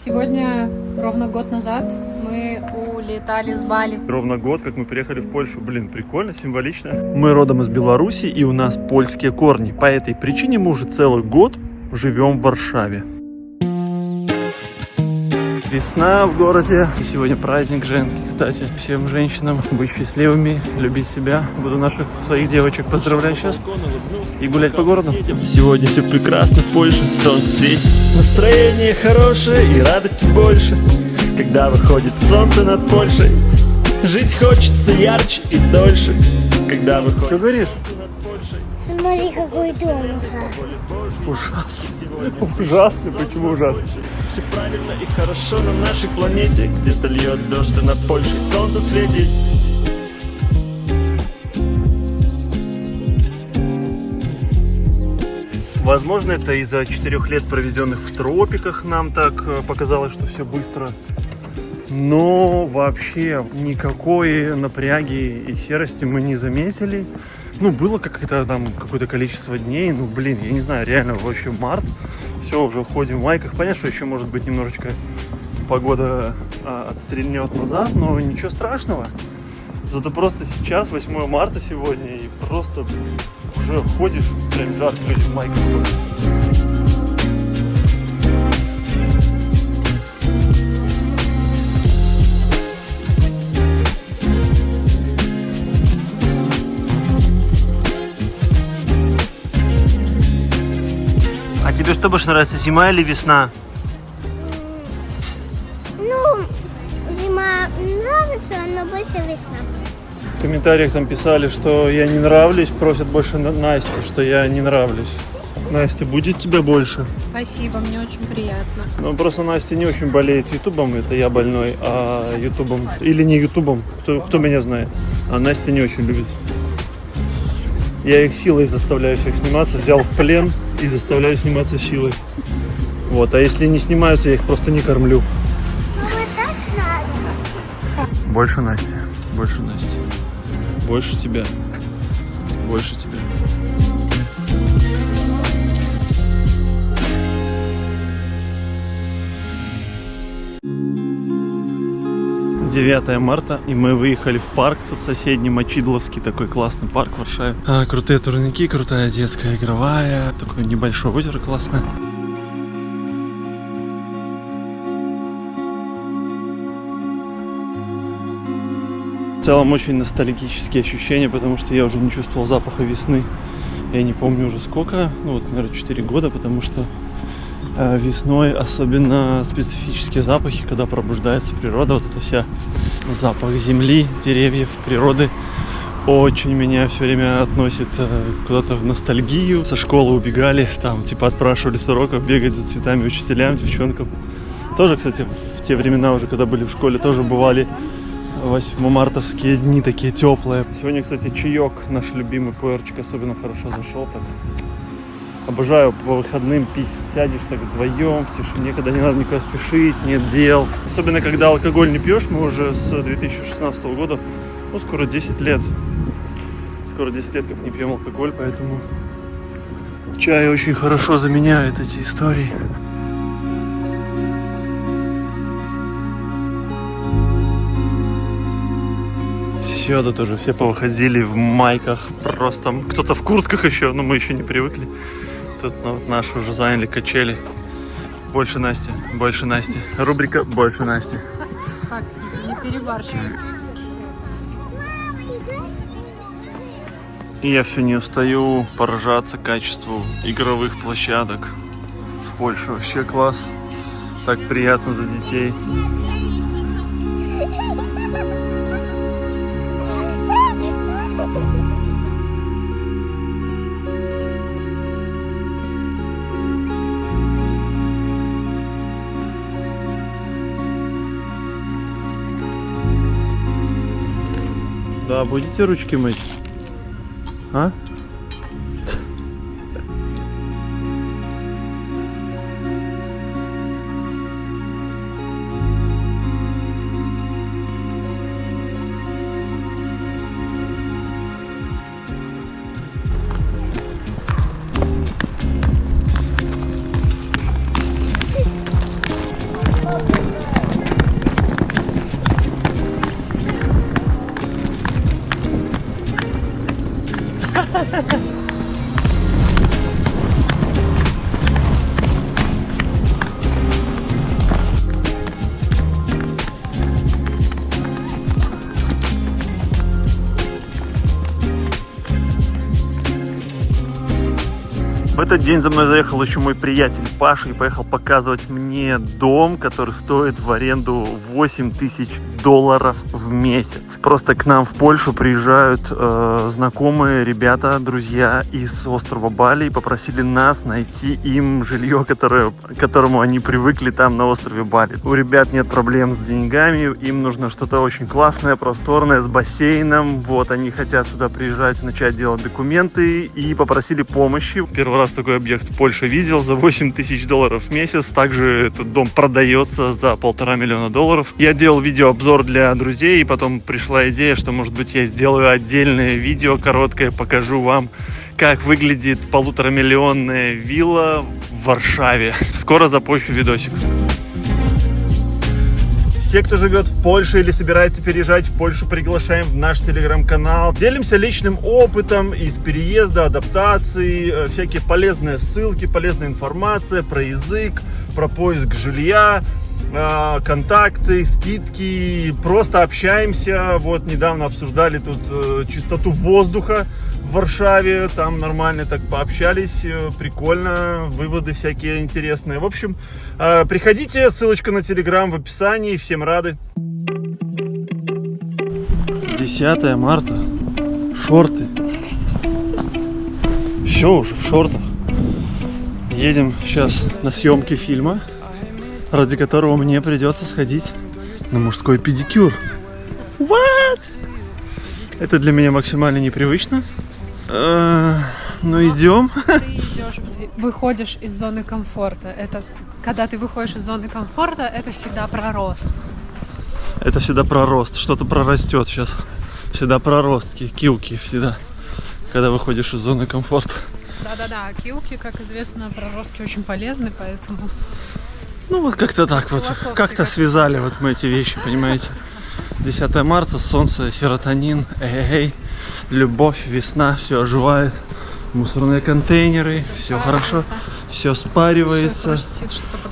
Сегодня ровно год назад мы улетали с Бали. Ровно год, как мы приехали в Польшу. Блин, прикольно, символично. Мы родом из Беларуси, и у нас польские корни. По этой причине мы уже целый год живем в Варшаве. Весна в городе. И сегодня праздник женский, кстати. Всем женщинам быть счастливыми, любить себя. Буду наших своих девочек поздравлять сейчас и гулять по городу. Сегодня все прекрасно в Польше, солнце светит. Настроение хорошее и радости больше, когда выходит солнце над Польшей. Жить хочется ярче и дольше, когда выходит. Что говоришь? Смотри, какой дом. Ужасно. Ужасно. Почему ужасно? Все правильно и хорошо на нашей планете. Где-то льет дождь, а над Польшей солнце светит. Возможно, это из-за 4 лет, проведенных в тропиках, нам так показалось, что все быстро. Но вообще никакой напряги и серости мы не заметили. Ну, было какое-то количество дней. Ну, блин, я не знаю, реально вообще март. Все, уже ходим в майках. Понятно, что еще может быть немножечко погода отстрельнет назад, но ничего страшного. Зато просто сейчас, 8 марта сегодня, и просто уже ходишь, прям жарко, люди в майках ходят. А тебе что больше нравится, зима или весна? Ну, зима нравится, но больше весна. В комментариях там писали, что я не нравлюсь, просят больше Насте, что я не нравлюсь. Настя, будет тебя больше? Спасибо, мне очень приятно. Ну, просто Настя не очень болеет ютубом, это я больной, а ютубом, или не ютубом, кто меня знает. А Настя не очень любит. Я их силой заставляю всех сниматься, взял в плен и заставляю сниматься силой. Вот, а если не снимаются, я их просто не кормлю. Ну, вот так надо. Больше Насти, больше Насти, больше тебя, больше тебя. 9 марта, и мы выехали в парк, тут соседний Мочидловский, такой классный парк в Варшаве. Крутые турники, крутая детская игровая, такое небольшое озеро классное. В целом очень ностальгические ощущения, потому что я уже не чувствовал запаха весны. Я не помню уже сколько, ну вот, наверное, 4 года, потому что весной особенно специфические запахи, когда пробуждается природа, вот это вся запах земли, деревьев, природы очень меня все время относит куда-то в ностальгию. Со школы убегали, там типа отпрашивали с уроков бегать за цветами учителям, девчонкам. Тоже, кстати, в те времена уже, когда были в школе, тоже бывали 8-мартовские дни такие теплые. Сегодня, кстати, чаек, наш любимый пуэрчик, особенно хорошо зашел так. Обожаю по выходным пить, сядешь так вдвоем, в тишине, когда не надо никуда спешить, нет дел. Особенно, когда алкоголь не пьешь, мы уже с 2016 года, ну, скоро 10 лет. Скоро 10 лет, как не пьем алкоголь, поэтому чай очень хорошо заменяет эти истории. Сюда тоже все повыходили в майках, просто кто-то в куртках еще, но мы еще не привыкли. Тут вот наши уже заняли качели. Больше Насти, больше Насти. Рубрика «Больше Насти». Так, не перебарщивай. И я все не устаю поражаться качеству игровых площадок в Польше. Вообще класс. Так приятно за детей. Да, будете ручки мыть? А? этот день за мной заехал еще мой приятель Паша и поехал показывать мне дом, который стоит в аренду $8000 в месяц. Просто к нам в Польшу приезжают знакомые ребята, друзья из острова Бали и попросили нас найти им жилье, к которому они привыкли там на острове Бали. У ребят нет проблем с деньгами, им нужно что-то очень классное, просторное, с бассейном. Вот, они хотят сюда приезжать, начать делать документы и попросили помощи. Первый раз такой объект в Польше видел за $8000 в месяц. Также этот дом продается за $1,5 миллиона. Я делал видеообзор для друзей, и потом пришла идея, что, может быть, я сделаю отдельное видео короткое, покажу вам, как выглядит $1,5-миллионная вилла в Варшаве. Скоро запущу видосик. Все, кто живет в Польше или собирается переезжать в Польшу, приглашаем в наш телеграм-канал. Делимся личным опытом из переезда, адаптации, всякие полезные ссылки, полезная информация про язык, про поиск жилья, контакты, скидки. Просто общаемся. Вот недавно обсуждали тут чистоту воздуха в Варшаве, там нормально так пообщались, прикольно, выводы всякие интересные. В общем, приходите, ссылочка на телеграм в описании, всем рады. 10 марта, шорты, все уже в шортах. Едем сейчас на съемки фильма, ради которого мне придется сходить на мужской педикюр. What? Это для меня максимально непривычно. Ну идем. Ты идешь, выходишь из зоны комфорта. Это, когда ты выходишь из зоны комфорта, это всегда про рост. Это всегда про рост. Что-то прорастет сейчас. Всегда проростки, килки всегда. Когда выходишь из зоны комфорта. Да-да-да, килки, как известно, проростки очень полезны, поэтому... Ну вот как-то так вот. Как-то связали вот мы эти вещи, понимаете. 10 марта, солнце, серотонин, эй-эй-эй. Любовь, весна, все оживает, мусорные контейнеры, все хорошо, все спаривается,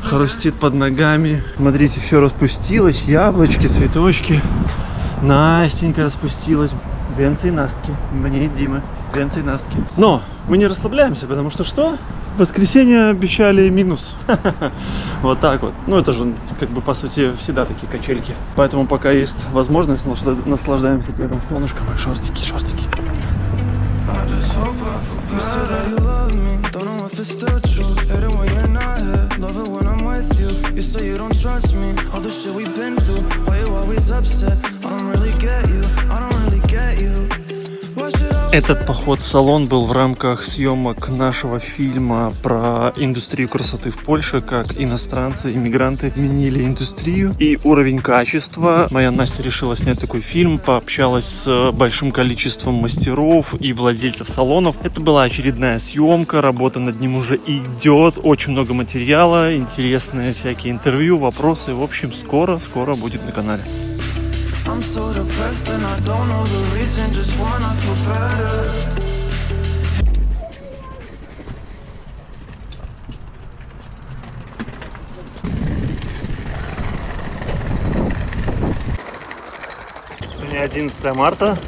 хрустит под ногами. Смотрите, все распустилось, яблочки, цветочки, Настенька распустилась, венцы и настки, мне и Димы, венцы и настки. Но мы не расслабляемся, потому что что? В воскресенье обещали минус. Вот так вот. Ну это же как бы по сути всегда такие качельки. Поэтому пока есть возможность, наслаждаемся первым солнышком и шортики. Этот поход в салон был в рамках съемок нашего фильма про индустрию красоты в Польше, как иностранцы, иммигранты изменили индустрию и уровень качества. Моя Настя решила снять такой фильм, пообщалась с большим количеством мастеров и владельцев салонов. Это была очередная съемка, работа над ним уже идет, очень много материала, интересные всякие интервью, вопросы. В общем, скоро будет на канале. I'm so depressed and I don't know the reason, just wanna feel better. Сегодня 11 марта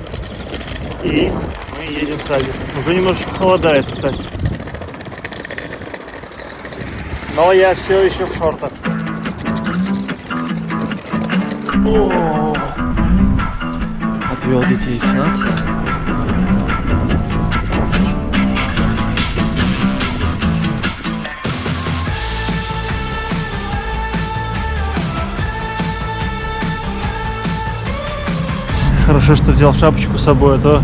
и мы едем в садик. Уже немножечко холодает, кстати. Но я все еще в шортах. Отвел детей в сад. Хорошо, что взял шапочку с собой, а то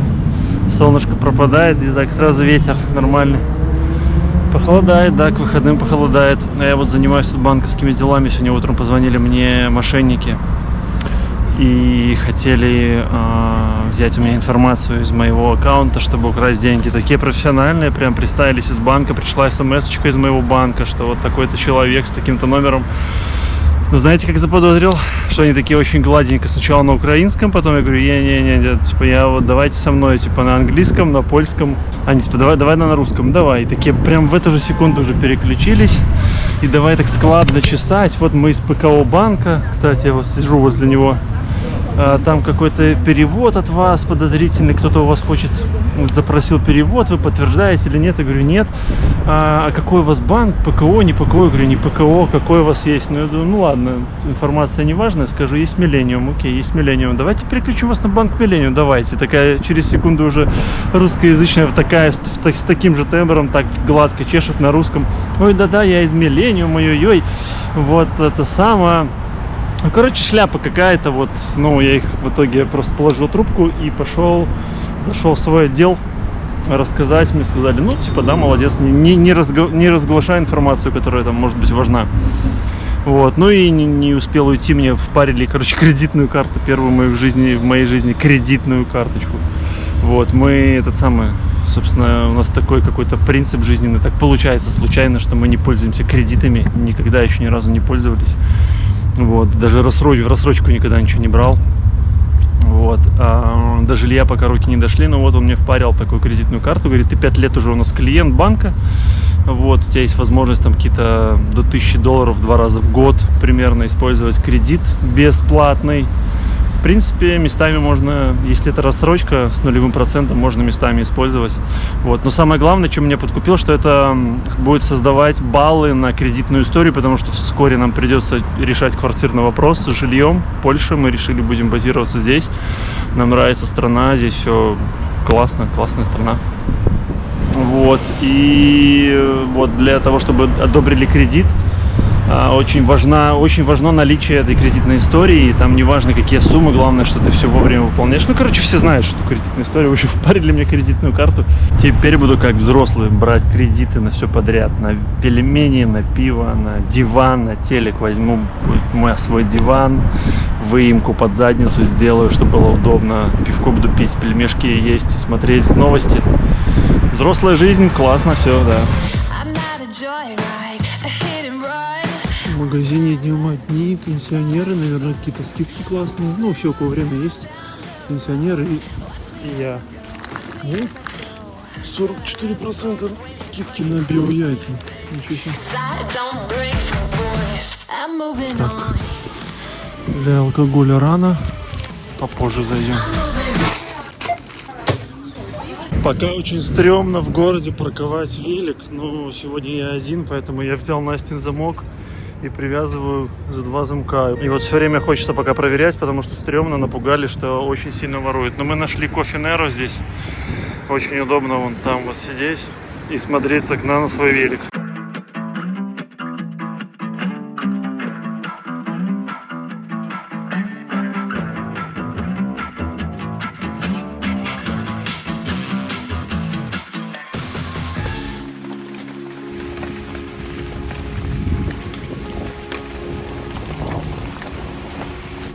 солнышко пропадает и так сразу ветер нормальный. Похолодает, да, к выходным похолодает. А я вот занимаюсь тут банковскими делами. Сегодня утром позвонили мне мошенники и хотели взять у меня информацию из моего аккаунта, чтобы украсть деньги. Такие профессиональные, прям представились из банка, пришла смс-очка из моего банка, что вот такой-то человек с таким-то номером. Но знаете, как заподозрил? Что они такие очень гладенько. Сначала на украинском, потом я говорю, не, типа, я вот давайте со мной, типа, на английском, на польском. Они, типа, давай на русском, давай. И такие прям в эту же секунду уже переключились. И давай так складно чесать. Вот мы из ПКО банка. Кстати, я вот сижу возле него. там какой-то перевод от вас подозрительный, кто-то у вас хочет, запросил перевод, вы подтверждаете или нет? Я говорю, нет. А какой у вас банк? ПКО, не ПКО? Я говорю, не ПКО, какой у вас есть? Ну, я думаю, ну ладно, информация не важная, скажу, есть Millennium, окей, есть Millennium, давайте переключу вас на банк Millennium, давайте. Такая через секунду уже русскоязычная, такая, с таким же тембром, так гладко чешет на русском. Ой, да-да, я из Millennium, ой-ой-ой, вот это самое. Ну, короче, шляпа какая-то, вот, ну, я их в итоге просто положил трубку и зашел в свой отдел рассказать. Мне сказали, ну, типа, да, молодец, не разглашай информацию, которая там может быть важна. Вот, ну и не успел уйти, мне впарили, короче, кредитную карту, первую в моей жизни кредитную карточку. Вот, мы собственно, у нас такой какой-то принцип жизненный, так получается случайно, что мы не пользуемся кредитами, никогда еще ни разу не пользовались. Вот, даже в рассрочку никогда ничего не брал. Вот, до жилья пока руки не дошли, но вот он мне впарил такую кредитную карту, говорит, ты 5 лет уже у нас клиент банка, вот, у тебя есть возможность там какие-то до $1000 2 раза в год примерно использовать кредит бесплатный. В принципе, местами можно, если это рассрочка с 0%, можно местами использовать. Вот. Но самое главное, что меня подкупило, что это будет создавать баллы на кредитную историю, потому что вскоре нам придется решать квартирный вопрос с жильем в Польше. Мы решили, будем базироваться здесь. Нам нравится страна, здесь все классно, классная страна. Вот. И вот для того, чтобы одобрили кредит, очень важно наличие этой кредитной истории. Там не важно, какие суммы, главное, что ты все вовремя выполняешь. Ну, короче, все знают, что кредитная история. В общем, впарили мне кредитную карту. Теперь буду как взрослый брать кредиты на все подряд. На пельмени, на пиво, на диван, на телек. Возьму мой свой диван, выемку под задницу сделаю, чтобы было удобно. Пивко буду пить, пельмешки есть, смотреть новости. Взрослая жизнь, классно все, да. В магазине днем одни пенсионеры, наверное, какие-то скидки классные. Ну, все, по время есть пенсионеры и я. Ну, 44% скидки на био-яйца. Ничего себе. Так, для алкоголя рано, попозже зайдем. Пока очень стрёмно в городе парковать велик, но сегодня я один, поэтому я взял Настин замок и привязываю за 2 замка. И вот все время хочется пока проверять, потому что стрёмно, напугали, что очень сильно воруют. Но мы нашли кофе Неро здесь. Очень удобно вон там вот сидеть и смотреть с окна на свой велик.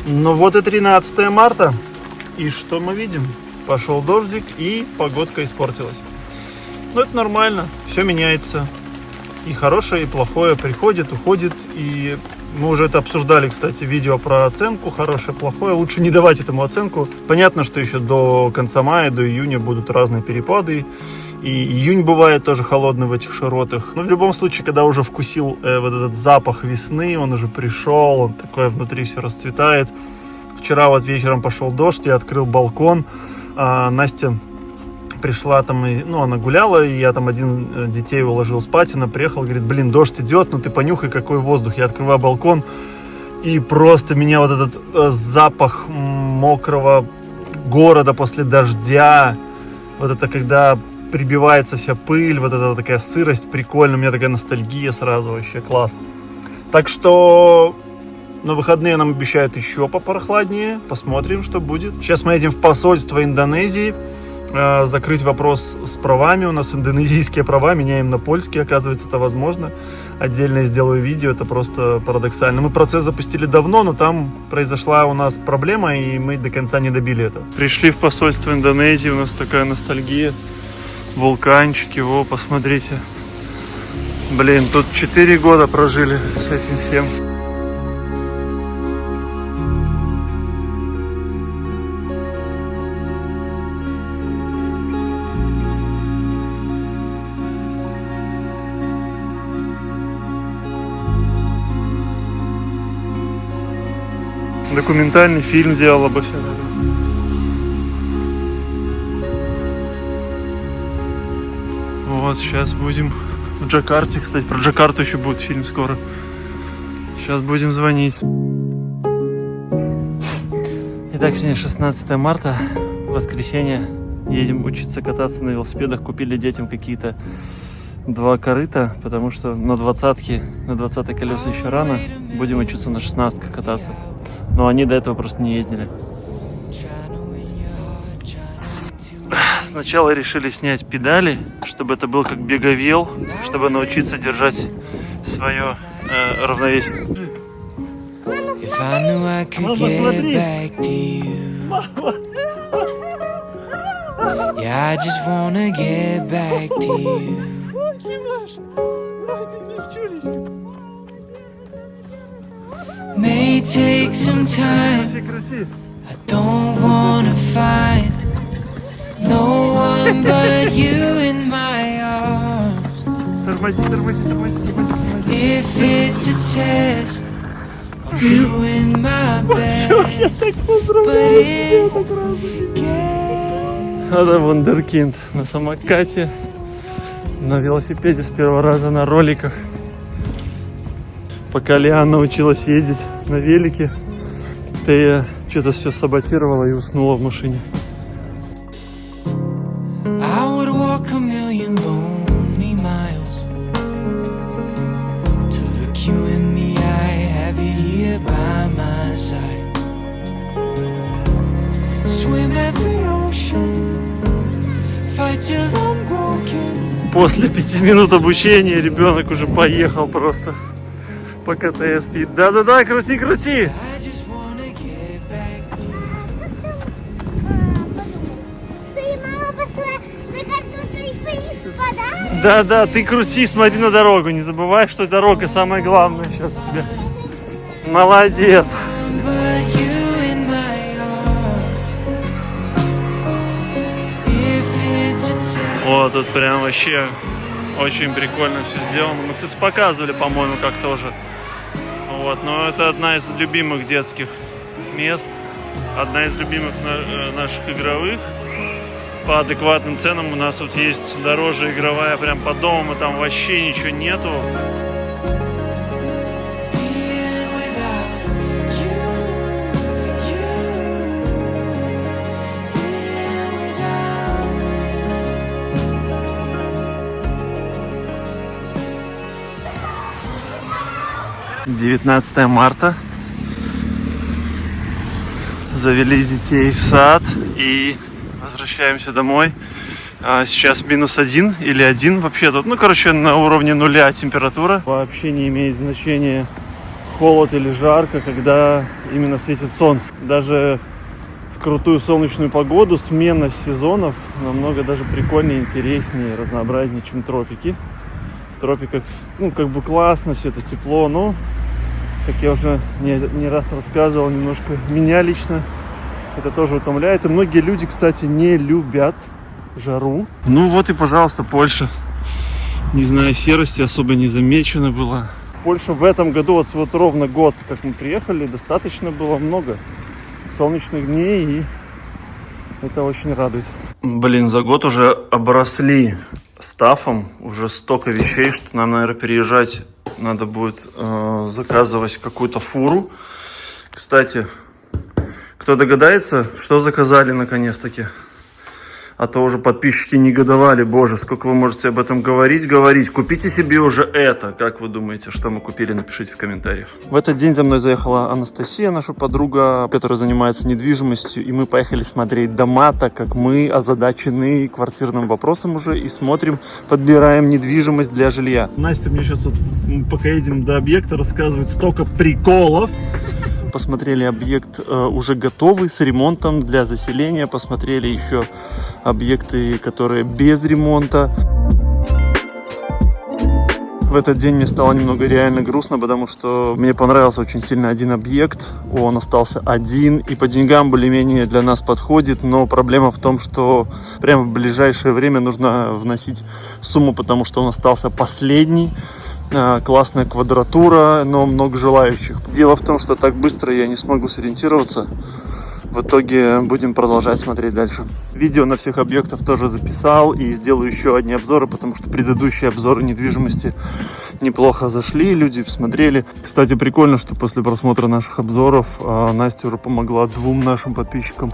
Ну вот и 13 марта. И что мы видим? Пошел дождик и погодка испортилась. Но это нормально, все меняется. И хорошее, и плохое приходит, уходит. И мы уже это обсуждали, кстати, видео про оценку. Хорошее, плохое. Лучше не давать этому оценку. Понятно, что еще до конца мая, до июня будут разные перепады. И июнь бывает тоже холодный в этих широтах. Но в любом случае, когда уже вкусил вот этот запах весны, он уже пришел, он такое внутри все расцветает. Вчера вот вечером пошел дождь, я открыл балкон. Настя пришла там, она гуляла, и я там один детей уложил спать, она приехала, говорит, блин, дождь идет, ну ты понюхай, какой воздух. Я открываю балкон, и просто меня вот этот запах мокрого города после дождя, вот это когда прибивается вся пыль, вот эта такая сырость, прикольно, у меня такая ностальгия сразу, вообще класс. Так что на выходные нам обещают еще попрохладнее, посмотрим, что будет. Сейчас мы едем в посольство Индонезии, закрыть вопрос с правами, у нас индонезийские права, меняем на польские, оказывается, это возможно. Отдельно я сделаю видео, это просто парадоксально. Мы процесс запустили давно, но там произошла у нас проблема, и мы до конца не добили это. Пришли в посольство Индонезии, у нас такая ностальгия. Вулканчики, посмотрите. Блин, тут 4 года прожили с этим всем. Документальный фильм делал обо всем этом. Вот, сейчас будем в Джакарте, кстати, про Джакарту еще будет фильм скоро. Сейчас будем звонить. Итак, сегодня 16 марта, воскресенье. Едем учиться кататься на велосипедах. Купили детям какие-то 2 корыта, потому что на 20-ке, на 20-е колеса еще рано. Будем учиться на 16-ках кататься. Но они до этого просто не ездили. Сначала решили снять педали, чтобы это был как беговел, чтобы научиться держать свое равновесие. Мама, смотри! Yeah, I just wanna get back to you. May take some time. I don't wanna find no one but you in my arms. If it's a test, I'm doing my best. But Это вундеркинд на самокате, на велосипеде с первого раза, на роликах. Пока Лиан научилась ездить на велике, Тея что-то все саботировала и уснула в машине. I would walk a million lonely miles to look you in the eye, have you here by my side. Swim every ocean, fight till I'm broken. После 5 минут обучения ребенок уже поехал просто, пока Тея спит. Да-да-да, крути, крути! I just wanna get back to you. Ты, мама, пошла за картошкой фри, пода? Да-да, ты крути, смотри на дорогу. Не забывай, что дорога самое главное сейчас у тебя. Молодец! But you in my arms. If it's a test. О, тут прям вообще очень прикольно все сделано. Мы, кстати, показывали, по-моему, как тоже. Вот, но это одна из любимых детских мест. Одна из любимых наших игровых. По адекватным ценам у нас вот есть дорожа игровая прям под домом, и там вообще ничего нету. Being without you, being without. 19 марта. Завели детей в сад и возвращаемся домой. Сейчас -1 или 1 вообще тут. Ну, короче, на уровне 0 температура. Вообще не имеет значения холод или жарко, когда именно светит солнце. Даже в крутую солнечную погоду смена сезонов намного даже прикольнее, интереснее, разнообразнее, чем тропики. В тропиках, ну, как бы классно, все это тепло, но, как я уже не раз рассказывал, немножко меня лично это тоже утомляет. И многие люди, кстати, не любят жару. Ну вот и, пожалуйста, Польша. Не знаю, серости особо не замечено было. Польша в этом году, вот ровно год, как мы приехали, достаточно было много солнечных дней, и это очень радует. Блин, за год уже обросли стафом, уже столько вещей, что нам, наверное, переезжать надо будет заказывать какую-то фуру. Кстати, кто догадается, что заказали наконец-таки? А то уже подписчики негодовали. Боже, сколько вы можете об этом говорить. Купите себе уже это. Как вы думаете, что мы купили? Напишите в комментариях. В этот день за мной заехала Анастасия, наша подруга, которая занимается недвижимостью. И мы поехали смотреть дома, так как мы озадачены квартирным вопросом уже. И смотрим, подбираем недвижимость для жилья. Настя мне сейчас тут, пока едем до объекта, рассказывает столько приколов. Посмотрели объект уже готовый, с ремонтом для заселения. Посмотрели еще объекты, которые без ремонта. В этот день мне стало немного реально грустно, потому что мне понравился очень сильно один объект. Он остался один и по деньгам более-менее для нас подходит. Но проблема в том, что прямо в ближайшее время нужно вносить сумму, потому что он остался последний. Классная квадратура, но много желающих. Дело в том, что так быстро я не смогу сориентироваться. В итоге будем продолжать смотреть дальше. Видео на всех объектах тоже записал и сделаю еще одни обзоры, потому что предыдущие обзоры недвижимости неплохо зашли, люди посмотрели. Кстати, прикольно, что после просмотра наших обзоров Настя уже помогла 2 нашим подписчикам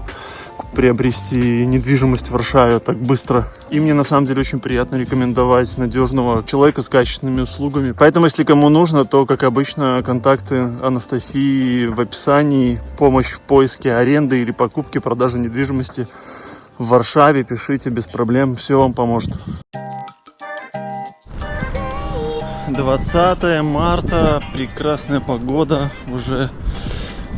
приобрести недвижимость в Варшаве так быстро. И мне на самом деле очень приятно рекомендовать надежного человека с качественными услугами. Поэтому, если кому нужно, то, как обычно, контакты Анастасии в описании. Помощь в поиске аренды или покупки, продажи недвижимости в Варшаве. Пишите без проблем, все вам поможет. 20 марта, прекрасная погода, уже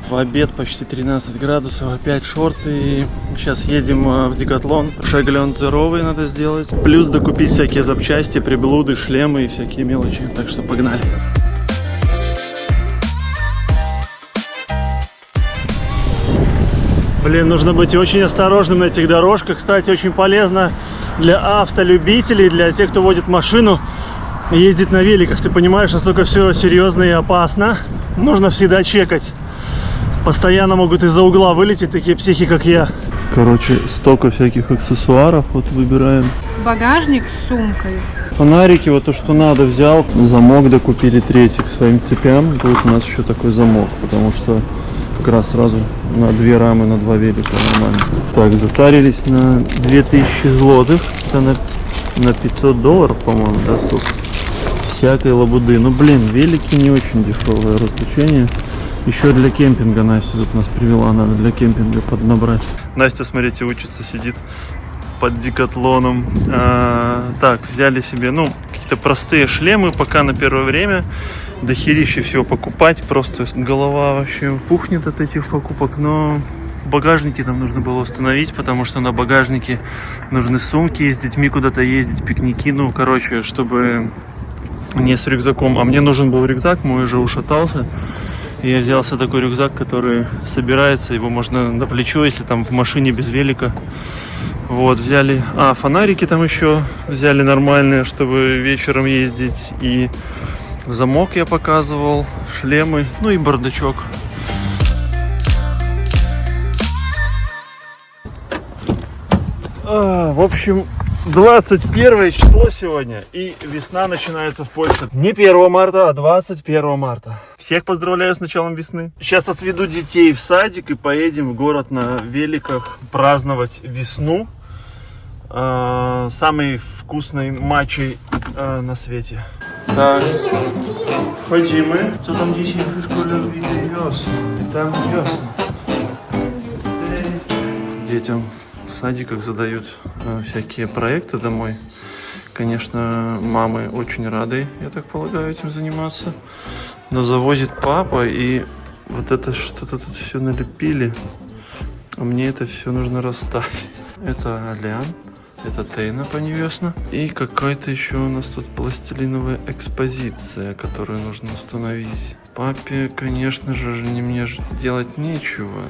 в обед почти 13 градусов, опять шорты. И сейчас едем в Декатлон. Шаглен здоровый надо сделать. Плюс докупить всякие запчасти, приблуды, шлемы и всякие мелочи. Так что погнали. Блин, нужно быть очень осторожным на этих дорожках. Кстати, очень полезно для автолюбителей, для тех, кто водит машину, ездить на великах. Ты понимаешь, насколько все серьезно и опасно. Нужно всегда чекать. Постоянно могут из-за угла вылететь такие психи, как я. Короче, столько всяких аксессуаров. Вот выбираем. Багажник с сумкой. Фонарики, вот то, что надо, взял. Замок докупили третий к своим цепям. Будет у нас еще такой замок, потому что как раз сразу на 2 рамы, на 2 велика нормально. Так, затарились на 2000 злотых. Это на $500, по-моему, да, столько. Всякой лабуды. Ну, блин, велики не очень дешевое развлечение. Еще для кемпинга Настя тут нас привела, надо для кемпинга поднабрать. Настя, смотрите, учится, сидит под Декатлоном. Так, взяли себе, ну, какие-то простые шлемы пока на первое время. Дохерища всего покупать, просто голова вообще пухнет от этих покупок. Но багажники нам нужно было установить, потому что на багажнике нужны сумки, с детьми куда-то ездить, пикники. Ну, короче, чтобы не с рюкзаком. А мне нужен был рюкзак, мой уже ушатался. И я взялся такой рюкзак, который собирается, его можно на плечо, если там в машине без велика. Вот, взяли, фонарики там еще взяли нормальные, чтобы вечером ездить. И замок я показывал, шлемы, ну и бардачок. В общем, 21 число сегодня, и весна начинается в Польше. Не 1 марта, а 21 марта. Всех поздравляю с началом весны. Сейчас отведу детей в садик и поедем в город на великах праздновать весну. Самый вкусный матчей на свете. Так, chodzimy. Co tam dzisiaj w szkole widzę wiosnę? Tam wiosna. Детям в садиках задают всякие проекты домой. Конечно, мамы очень рады, я так полагаю, этим заниматься. Но завозит папа, и вот это что-то тут все налепили. А мне это все нужно расставить. Это Алян, это Тейна по-невестно. И какая-то еще у нас тут пластилиновая экспозиция, которую нужно установить. Папе, конечно же, мне же делать нечего.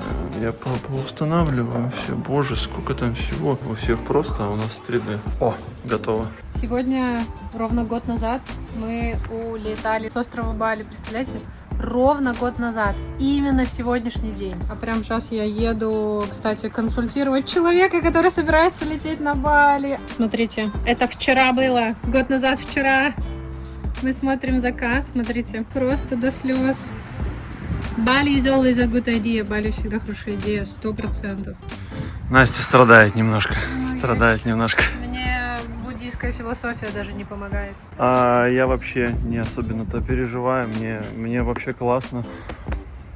Я папу устанавливаю. Все, боже, сколько там всего. У всех просто, а у нас 3D. О, готово. Сегодня, ровно год назад, мы улетали с острова Бали. Представляете? Ровно год назад. Именно сегодняшний день. А прямо сейчас я еду, кстати, консультировать человека, который собирается лететь на Бали. Смотрите, это вчера было. Год назад вчера. Мы смотрим заказ, смотрите, просто до слез. Бали is always a good idea. Бали всегда хорошая идея, 100%. Настя страдает немножко. Мне буддийская философия даже не помогает. Я вообще не особенно-то переживаю. Мне вообще классно.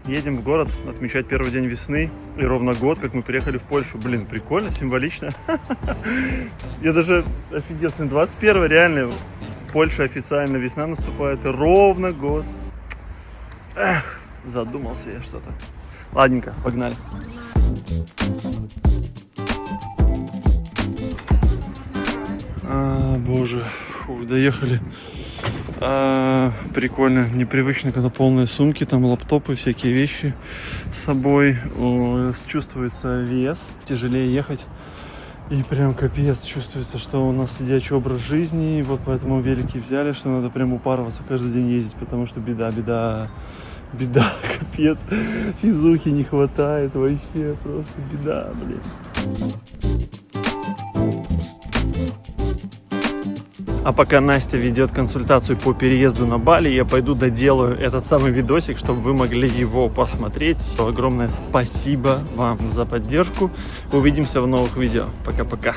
Едем в город отмечать первый день весны. И ровно год, как мы приехали в Польшу. Блин, прикольно, символично. Я даже офигел. 21 реально. Польша официально весна наступает, и ровно год. Эх, задумался я что-то. Ладненько, погнали. Боже, фу, доехали. Прикольно, непривычно, когда полные сумки, там лаптопы, всякие вещи с собой. Чувствуется вес, тяжелее ехать. И прям капец, чувствуется, что у нас сидячий образ жизни, и вот поэтому велики взяли, что надо прям упарываться каждый день ездить, потому что беда, капец, физухи не хватает, вообще просто беда, блин. А пока Настя ведет консультацию по переезду на Бали, я пойду доделаю этот самый видосик, чтобы вы могли его посмотреть. Огромное спасибо вам за поддержку. Увидимся в новых видео. Пока-пока.